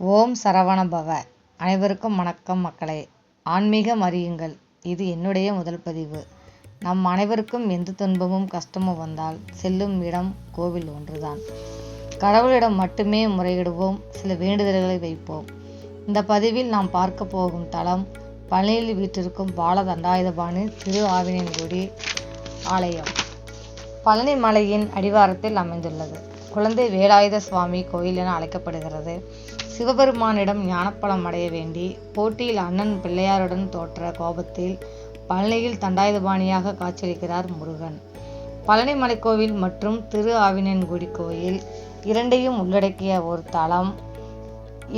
ஓம் சரவண பவ. அனைவருக்கும் வணக்கம் மக்களே. ஆன்மீகம் அறியுங்கள். இது என்னுடைய முதல் பதிவு. நம் அனைவருக்கும் எந்த துன்பமும் கஷ்டமும் வந்தால் செல்லும் இடம் கோவில் ஒன்றுதான். கடவுளிடம் மட்டுமே முறையிடுவோம், சில வேண்டுதல்களை வைப்போம். இந்த பதிவில் நாம் பார்க்க போகும் தலம் பழனியில் வீற்றிருக்கும் பால தண்டாயுதபாணி திரு ஆவினன்குடி ஆலயம். பழனி மலையின் அடிவாரத்தில் அமைந்துள்ளது. குழந்தை வேலாயுத சுவாமி கோயில் என அழைக்கப்படுகிறது. சிவபெருமானிடம் ஞானப்பழம் அடைய வேண்டி போட்டியில் அண்ணன் பிள்ளையாருடன் தோற்ற கோபத்தில் பழனியில் தண்டாயுதபாணியாக காட்சியளிக்கிறார் முருகன். பழனி மலைக்கோவில் மற்றும் திரு ஆவினன்குடி கோயில் இரண்டையும் உள்ளடக்கிய ஒரு தலம்.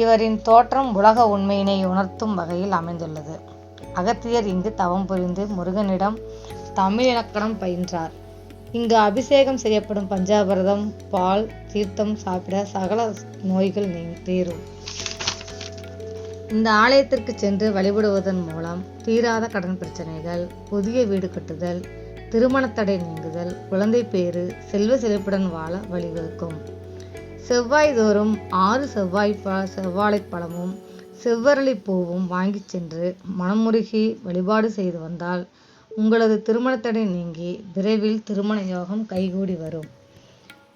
இவரின் தோற்றம் உலக உண்மையினை உணர்த்தும் வகையில் அமைந்துள்ளது. அகத்தியர் இங்கு தவம் புரிந்து முருகனிடம் தமிழ் இலக்கணம் பயின்றார். இங்கு அபிஷேகம் செய்யப்படும் பஞ்சாபிரதம், பால், தீர்த்தம் சாப்பிட சகல நோய்கள் தீரும். இந்த ஆலயத்திற்கு சென்று வழிபடுவதன் மூலம் தீராத கடன் பிரச்சனைகள், புதிய வீடு கட்டுதல், திருமணத்தடை நீங்குதல், குழந்தை பேறு, செல்வ செழிப்புடன் வாழ வழிவகுக்கும். செவ்வாய் தோறும் 6 செவ்வாழை பழமும் செவ்வரளி பூவும் வாங்கி சென்று மனமுருகி வழிபாடு செய்து வந்தால் உங்களது திருமணத்தடை நீங்கி விரைவில் திருமண யோகம் கைகூடி வரும்.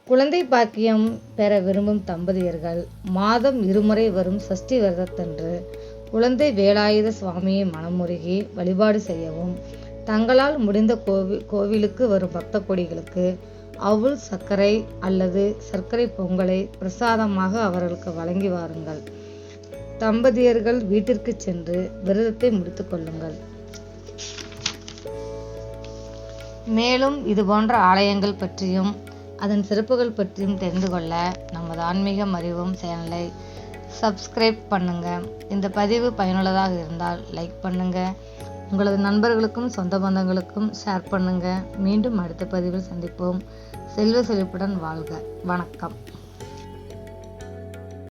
குழந்தை பாக்கியம் பெற விரும்பும் தம்பதியர்கள் மாதம் 2 முறை வரும் சஷ்டி விரதத்தன்று குழந்தை வேலாயுத சுவாமியை மனமுருகி வழிபாடு செய்யவும், தங்களால் முடிந்த கோவிலுக்கு வரும் பக்த கொடிகளுக்கு அவுள் சர்க்கரை அல்லது சர்க்கரை பொங்கலை பிரசாதமாக அவர்களுக்கு வழங்கி வாருங்கள். தம்பதியர்கள் வீட்டிற்கு சென்று விரதத்தை முடித்து கொள்ளுங்கள். மேலும் இது போன்ற ஆலயங்கள் பற்றியும் அதன் சிறப்புகள் பற்றியும் தெரிந்து கொள்ள நமது ஆன்மீகம் அறிவோம் சேனலை சப்ஸ்கிரைப் பண்ணுங்க. இந்த பதிவு பயனுள்ளதாக இருந்தால் லைக் பண்ணுங்க. உங்களது நண்பர்களுக்கும் சொந்த பந்தங்களுக்கும் ஷேர் பண்ணுங்க. மீண்டும் அடுத்த பதிவில் சந்திப்போம். செல்வ செழிப்புடன் வாழ்க. வணக்கம்.